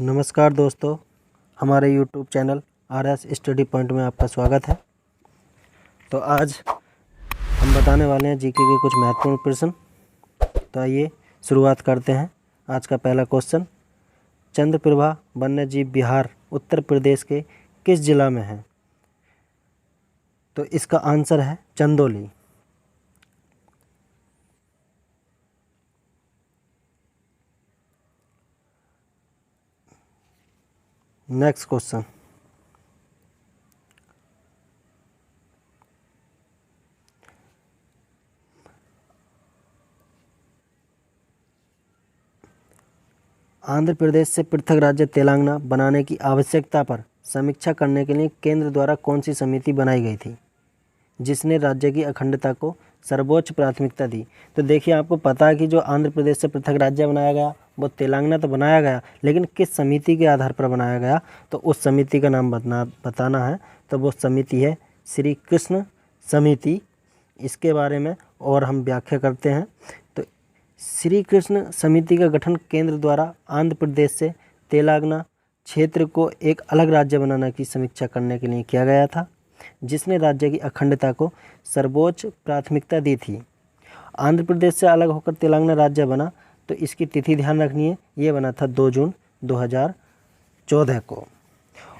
नमस्कार दोस्तों, हमारे YouTube channel RS study point में आपका स्वागत है। तो आज हम बताने वाले हैं जीके के कुछ महत्वपूर्ण प्रश्न। तो आइए शुरुआत करते हैं। आज का पहला क्वेश्चन, चंद्रप्रभा वन्यजीव विहार उत्तर प्रदेश के किस जिला में है? तो इसका आंसर है चंदौली। नेक्स्ट क्वेश्चन, आंध्र प्रदेश से पृथक राज्य तेलंगाना बनाने की आवश्यकता पर समीक्षा करने के लिए केंद्र द्वारा कौन सी समिति बनाई गई थी, जिसने राज्य की अखंडता को सर्वोच्च प्राथमिकता दी? तो देखिए, आपको पता है कि जो आंध्र प्रदेश से पृथक राज्य बनाया गया वो तेलंगाना तो बनाया गया, लेकिन किस समिति के आधार पर बनाया गया, तो उस समिति का नाम बताना है। तो वो समिति है श्री कृष्ण समिति। इसके बारे में और हम व्याख्या करते हैं। तो श्री कृष्ण समिति का गठन केंद्र द्वारा आंध्र प्रदेश से तेलंगाना क्षेत्र को एक अलग राज्य बनाने की समीक्षा करने के लिए किया गया था, जिसने राज्य की अखंडता को सर्वोच्च प्राथमिकता दी थी। आंध्र प्रदेश से अलग होकर तेलंगाना राज्य बना, तो इसकी तिथि ध्यान रखनी है, ये बना था 2 जून 2014 को।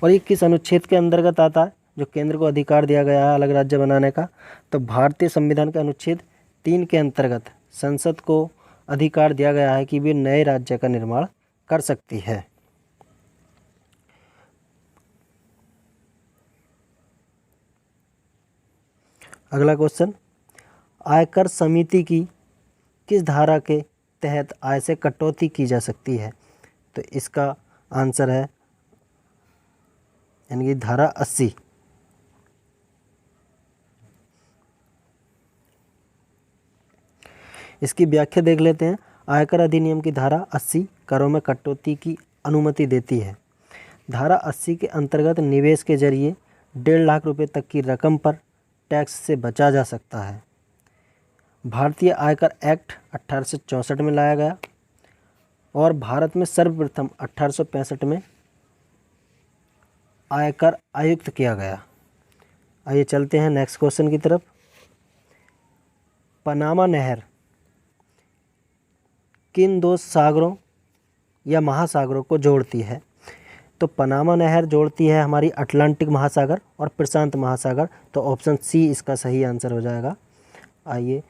और ये किस अनुच्छेद के अंतर्गत आता है जो केंद्र को अधिकार दिया गया है अलग राज्य बनाने का? तो भारतीय संविधान के अनुच्छेद 3 के अंतर्गत संसद को अधिकार दिया गया है कि वे नए राज्य का निर्माण कर सकती है। अगला क्वेश्चन, आयकर समिति की किस धारा के तहत आय से कटौती की जा सकती है? तो इसका आंसर है यानी कि धारा 80। इसकी व्याख्या देख लेते हैं। आयकर अधिनियम की धारा 80 करों में कटौती की अनुमति देती है। धारा 80 के अंतर्गत निवेश के जरिए 1.5 लाख रुपए तक की रकम पर टैक्स से बचा जा सकता है। भारतीय आयकर एक्ट 1864 में लाया गया और भारत में सर्वप्रथम 1865 में आयकर आयुक्त किया गया। आइए चलते हैं नेक्स्ट क्वेश्चन की तरफ। पनामा नहर किन 2 सागरों या महासागरों को जोड़ती है? तो पनामा नहर जोड़ती है हमारी अटलांटिक महासागर और प्रशांत महासागर। तो ऑप्शन सी इसका सही आंसर हो जाएगा। आइए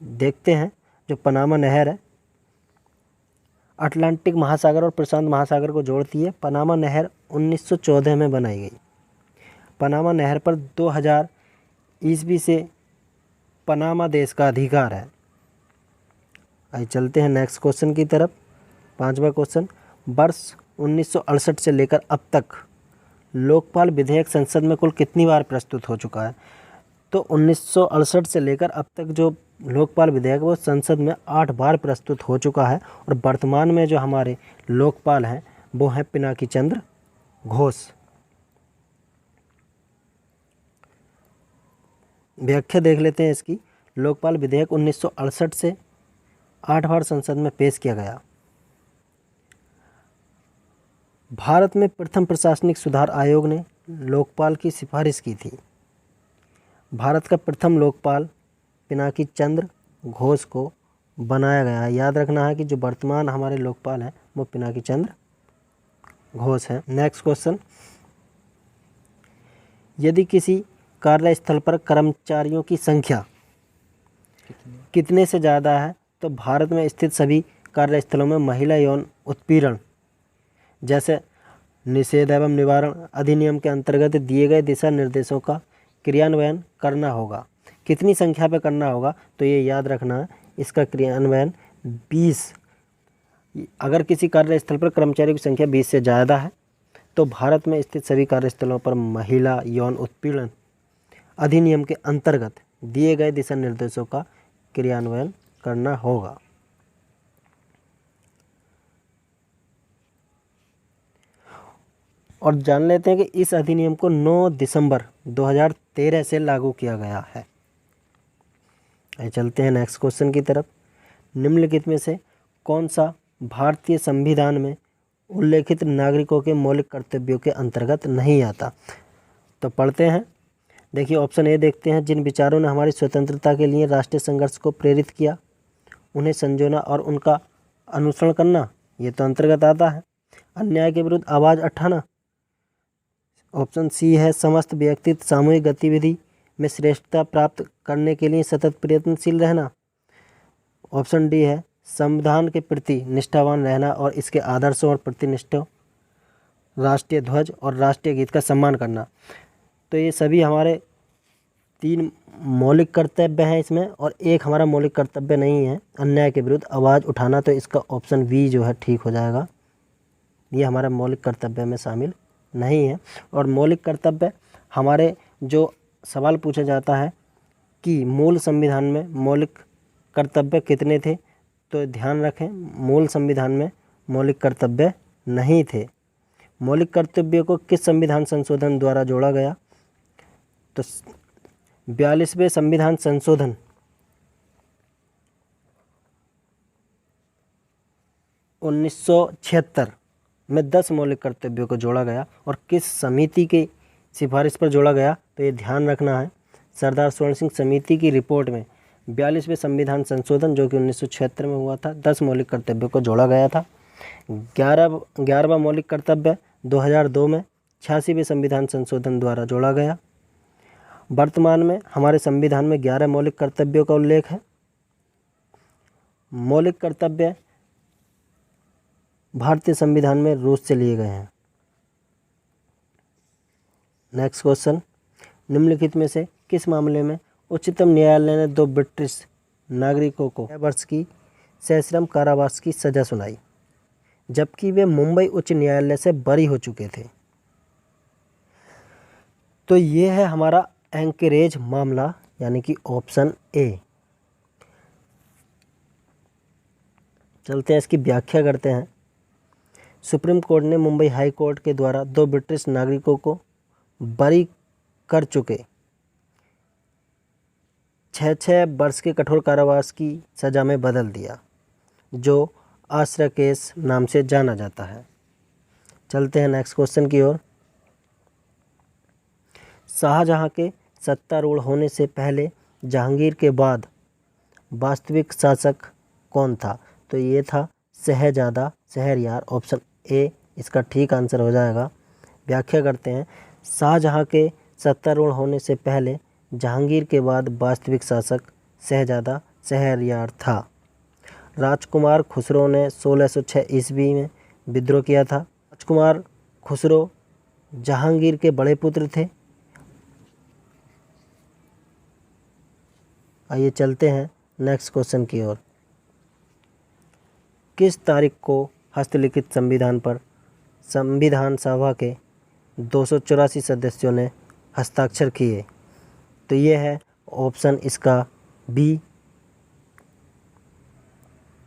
देखते हैं। जो पनामा नहर है अटलांटिक महासागर और प्रशांत महासागर को जोड़ती है। पनामा नहर 1914 में बनाई गई। पनामा नहर पर 2000 ईस्वी से पनामा देश का अधिकार है। आइए चलते हैं नेक्स्ट क्वेश्चन की तरफ। 5वां क्वेश्चन, वर्ष 1968 से लेकर अब तक लोकपाल विधेयक संसद में कुल कितनी बार प्रस्तुत हो चुका है? तो 1968 से लेकर अब तक जो लोकपाल विधेयक वो संसद में 8 बार प्रस्तुत हो चुका है। और वर्तमान में जो हमारे लोकपाल हैं वो हैं पिनाकी चंद्र घोष। व्याख्या देख लेते हैं इसकी। लोकपाल विधेयक 1968 से 8 बार संसद में पेश किया गया। भारत में प्रथम प्रशासनिक सुधार आयोग ने लोकपाल की सिफारिश की थी। भारत का प्रथम लोकपाल पिनाकी चंद्र घोष को बनाया गया है। याद रखना है कि जो वर्तमान हमारे लोकपाल हैं वो पिनाकी चंद्र घोष हैं। नेक्स्ट क्वेश्चन, यदि किसी कार्यस्थल पर कर्मचारियों की संख्या कितने से ज़्यादा है, तो भारत में स्थित सभी कार्यस्थलों में महिला यौन उत्पीड़न जैसे निषेध एवं निवारण अधिनियम के अंतर्गत दिए गए दिशा निर्देशों का क्रियान्वयन करना होगा। कितनी संख्या पे करना होगा? तो ये याद रखना है, इसका क्रियान्वयन 20। अगर किसी कार्यस्थल पर कर्मचारियों की संख्या 20 से ज़्यादा है तो भारत में स्थित सभी कार्यस्थलों पर महिला यौन उत्पीड़न अधिनियम के अंतर्गत दिए गए दिशा निर्देशों का क्रियान्वयन करना होगा। और जान लेते हैं कि इस अधिनियम को 9 दिसंबर 2013 से लागू किया गया है। आइए चलते हैं नेक्स्ट क्वेश्चन की तरफ। निम्नलिखित में से कौन सा भारतीय संविधान में उल्लेखित नागरिकों के मौलिक कर्तव्यों के अंतर्गत नहीं आता। तो पढ़ते हैं। देखिए ऑप्शन ए देखते हैं, जिन विचारों ने हमारी स्वतंत्रता के लिए राष्ट्रीय संघर्ष को प्रेरित किया उन्हें संजोना और उनका अनुसरण करना, ये तो अंतर्गत आता है। अन्याय के विरुद्ध आवाज़ उठाना, ऑप्शन सी है। समस्त व्यक्तित्व सामूहिक गतिविधि में श्रेष्ठता प्राप्त करने के लिए सतत प्रयत्नशील रहना, ऑप्शन डी है। संविधान के प्रति निष्ठावान रहना और इसके आदर्शों और प्रतिनिष्ठ राष्ट्रीय ध्वज और राष्ट्रीय गीत का सम्मान करना। तो ये सभी हमारे 3 मौलिक कर्तव्य हैं इसमें, और एक हमारा मौलिक कर्तव्य नहीं है, अन्याय के विरुद्ध आवाज़ उठाना। तो इसका ऑप्शन बी जो है ठीक हो जाएगा, ये हमारा मौलिक कर्तव्य में शामिल नहीं है। और मौलिक कर्तव्य हमारे जो सवाल पूछा जाता है कि मूल संविधान में मौलिक कर्तव्य कितने थे, तो ध्यान रखें मूल संविधान में मौलिक कर्तव्य नहीं थे। मौलिक कर्तव्यों को किस संविधान संशोधन द्वारा जोड़ा गया, तो 42वें संविधान संशोधन 1976 में 10 मौलिक कर्तव्यों को जोड़ा गया। और किस समिति की सिफारिश पर जोड़ा गया, तो ये ध्यान रखना है, सरदार स्वर्ण सिंह समिति की रिपोर्ट में 42वें संविधान संशोधन जो कि 1976 में हुआ था, 10 मौलिक कर्तव्यों को जोड़ा गया था। 11वां मौलिक कर्तव्य 2002 में 86वें संविधान संशोधन द्वारा जोड़ा गया। वर्तमान में हमारे संविधान में 11 मौलिक कर्तव्यों का उल्लेख है। मौलिक कर्तव्य भारतीय संविधान में रूस से लिए गए हैं। नेक्स्ट क्वेश्चन, निम्नलिखित में से किस मामले में उच्चतम न्यायालय ने 2 ब्रिटिश नागरिकों को 6 वर्ष की सश्रम कारावास की सजा सुनाई, जबकि वे मुंबई उच्च न्यायालय से बरी हो चुके थे? तो ये है हमारा एंकरेज मामला, यानी कि ऑप्शन ए। चलते हैं इसकी व्याख्या करते हैं। सुप्रीम कोर्ट ने मुंबई हाई कोर्ट के द्वारा 2 ब्रिटिश नागरिकों को बरी कर चुके 6 वर्ष के कठोर कारावास की सज़ा में बदल दिया, जो आश्रय केस नाम से जाना जाता है। चलते हैं नेक्स्ट क्वेश्चन की ओर। शाहजहां के सत्तारूढ़ होने से पहले जहांगीर के बाद वास्तविक शासक कौन था? तो ये था शहजादा शहरयार, ऑप्शन ए इसका ठीक आंसर हो जाएगा। व्याख्या करते हैं। शाहजहां के सत्तारूढ़ होने से पहले जहांगीर के बाद वास्तविक शासक शहजादा शहरयार था। राजकुमार खुसरो ने 1606 ईस्वी में विद्रोह किया था। राजकुमार खुसरो जहांगीर के बड़े पुत्र थे। आइए चलते हैं नेक्स्ट क्वेश्चन की ओर। किस तारीख को हस्तलिखित संविधान पर संविधान सभा के 284 सदस्यों ने हस्ताक्षर किए? तो ये है ऑप्शन इसका बी,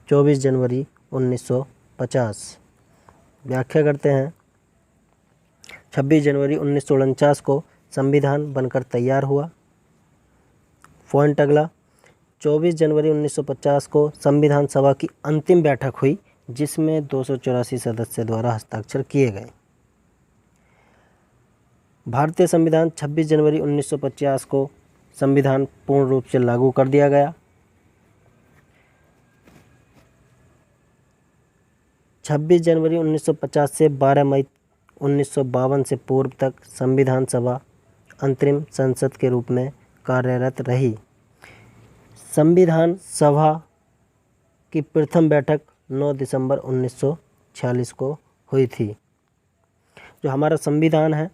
24 जनवरी 1950। व्याख्या करते हैं। 26 जनवरी 1949 को संविधान बनकर तैयार हुआ। पॉइंट अगला, 24 जनवरी 1950 को संविधान सभा की अंतिम बैठक हुई, जिसमें 284 सदस्य द्वारा हस्ताक्षर किए गए। भारतीय संविधान 26 जनवरी 1950 को संविधान पूर्ण रूप से लागू कर दिया गया। 26 जनवरी 1950 से 12 मई 1952 से पूर्व तक संविधान सभा अंतरिम संसद के रूप में कार्यरत रही। संविधान सभा की प्रथम बैठक 9 दिसंबर 1946 को हुई थी। जो हमारा संविधान है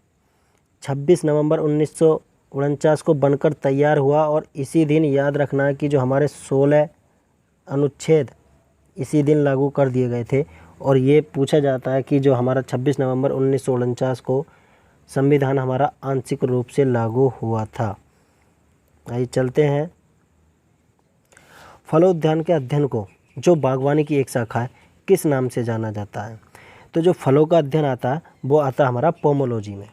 26 नवंबर 1949 को बनकर तैयार हुआ, और इसी दिन याद रखना है कि जो हमारे 16 अनुच्छेद इसी दिन लागू कर दिए गए थे। और ये पूछा जाता है कि जो हमारा 26 नवंबर 1949 को संविधान हमारा आंशिक रूप से लागू हुआ था। आइए चलते हैं। फलोद्यान के अध्ययन को, जो बागवानी की एक शाखा है, किस नाम से जाना जाता है? तो जो फलों का अध्ययन आता है वो आता है हमारा पोमोलॉजी में।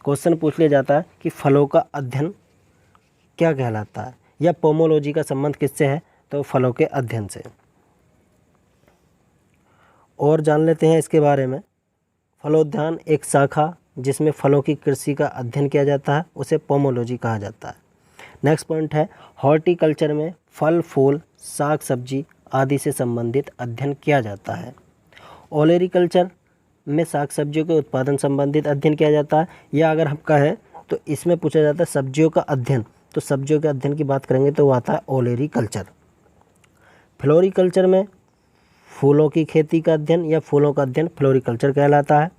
क्वेश्चन पूछ लिया जाता है कि फलों का अध्ययन क्या कहलाता है, या पोमोलॉजी का संबंध किससे है? तो फलों के अध्ययन से। और जान लेते हैं इसके बारे में। फलोद्यान एक शाखा जिसमें फलों की कृषि का अध्ययन किया जाता है, उसे पोमोलॉजी कहा जाता है। नेक्स्ट पॉइंट है हॉर्टिकल्चर में फल फूल साग सब्जी आदि से संबंधित अध्ययन किया जाता है। ओलेरिकल्चर में साग सब्जियों के उत्पादन संबंधित अध्ययन किया जाता है, या अगर हम कहें तो इसमें पूछा जाता है सब्जियों का अध्ययन, तो सब्जियों के अध्ययन की बात करेंगे तो वो आता है ओलेरिकल्चर। फ्लोरिकल्चर में फूलों की खेती का अध्ययन या फूलों का अध्ययन फ्लोरिकल्चर कहलाता है।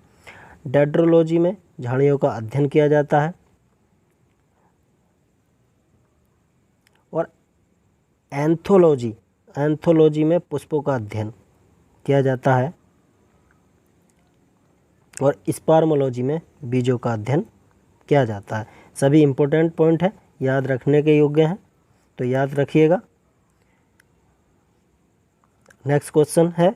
डेंड्रोलॉजी में झाड़ियों का अध्ययन किया जाता है। और एंथोलॉजी में पुष्पों का अध्ययन किया जाता है। और स्पार्मोलॉजी में बीजों का अध्ययन किया जाता है। सभी इंपॉर्टेंट पॉइंट है, याद रखने के योग्य हैं, तो याद रखिएगा। नेक्स्ट क्वेश्चन है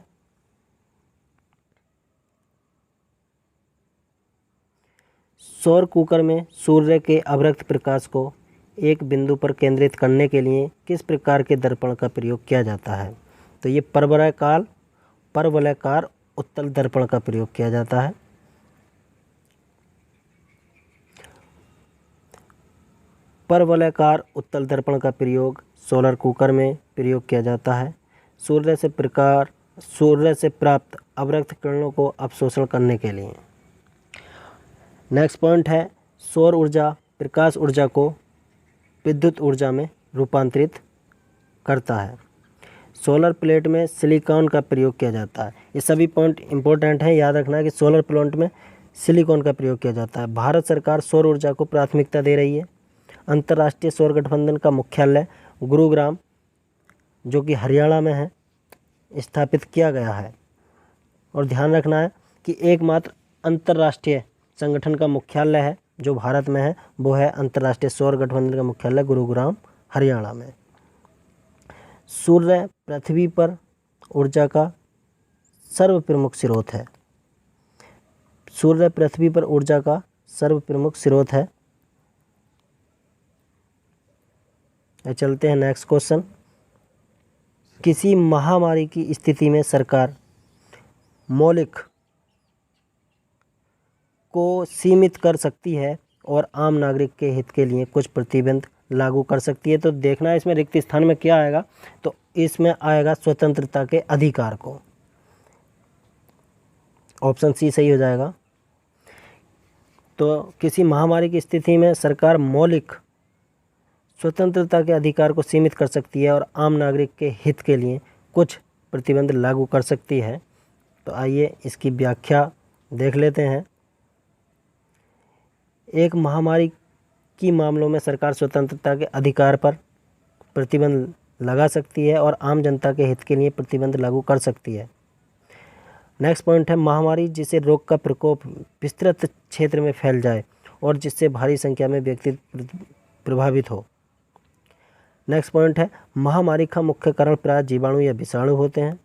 सौर कुकर में सूर्य के अवरक्त प्रकाश को एक बिंदु पर केंद्रित करने के लिए किस प्रकार के दर्पण का प्रयोग किया जाता है? तो ये परवलयाकार उत्तल दर्पण का प्रयोग किया जाता है। परवलयाकार उत्तल दर्पण का प्रयोग सोलर कुकर में प्रयोग किया जाता है सूर्य से प्राप्त अवरक्त किरणों को अवशोषण करने के लिए। नेक्स्ट पॉइंट है सौर ऊर्जा प्रकाश ऊर्जा को विद्युत ऊर्जा में रूपांतरित करता है। सोलर प्लेट में सिलिकॉन का प्रयोग किया जाता है। ये सभी पॉइंट इंपॉर्टेंट हैं, याद रखना है कि सोलर प्लेट में सिलिकॉन का प्रयोग किया जाता है। भारत सरकार सौर ऊर्जा को प्राथमिकता दे रही है। अंतर्राष्ट्रीय सौर गठबंधन का मुख्यालय गुरुग्राम, जो कि हरियाणा में है, स्थापित किया गया है। और ध्यान रखना है कि एकमात्र अंतर्राष्ट्रीय संगठन का मुख्यालय है जो भारत में है, वो है अंतर्राष्ट्रीय सौर गठबंधन का मुख्यालय गुरुग्राम, हरियाणा में। सूर्य पृथ्वी पर ऊर्जा का सर्वप्रमुख स्रोत है। सूर्य पृथ्वी पर ऊर्जा का सर्वप्रमुख स्रोत है। चलते हैं नेक्स्ट क्वेश्चन। किसी महामारी की स्थिति में सरकार मौलिक को सीमित कर सकती है और आम नागरिक के हित के लिए कुछ प्रतिबंध लागू कर सकती है। तो देखना है इसमें रिक्त स्थान में क्या आएगा, तो इसमें आएगा स्वतंत्रता के अधिकार को। ऑप्शन सी सही हो जाएगा। तो किसी महामारी की स्थिति में सरकार मौलिक स्वतंत्रता के अधिकार को सीमित कर सकती है और आम नागरिक के हित के लिए कुछ प्रतिबंध लागू कर सकती है। तो आइए इसकी व्याख्या देख लेते हैं। एक महामारी की मामलों में सरकार स्वतंत्रता के अधिकार पर प्रतिबंध लगा सकती है और आम जनता के हित के लिए प्रतिबंध लागू कर सकती है। नेक्स्ट पॉइंट है महामारी जिसे रोग का प्रकोप विस्तृत क्षेत्र में फैल जाए और जिससे भारी संख्या में व्यक्ति प्रभावित हो। नेक्स्ट पॉइंट है महामारी का मुख्य कारण प्राय जीवाणु या विषाणु होते हैं।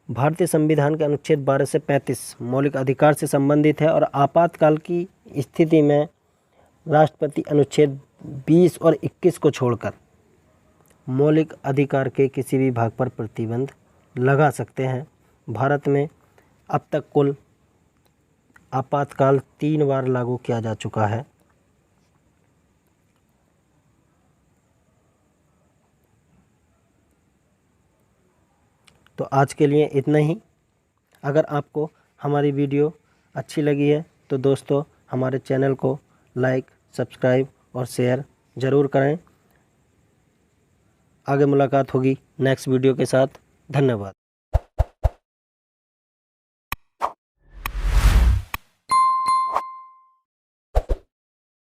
भारतीय संविधान के अनुच्छेद 12 से 35 मौलिक अधिकार से संबंधित है और आपातकाल की स्थिति में राष्ट्रपति अनुच्छेद 20 और 21 को छोड़कर मौलिक अधिकार के किसी भी भाग पर प्रतिबंध लगा सकते हैं। भारत में अब तक कुल आपातकाल 3 बार लागू किया जा चुका है। तो आज के लिए इतना ही। अगर आपको हमारी वीडियो अच्छी लगी है तो दोस्तों हमारे चैनल को लाइक, सब्सक्राइब और शेयर ज़रूर करें। आगे मुलाकात होगी नेक्स्ट वीडियो के साथ। धन्यवाद।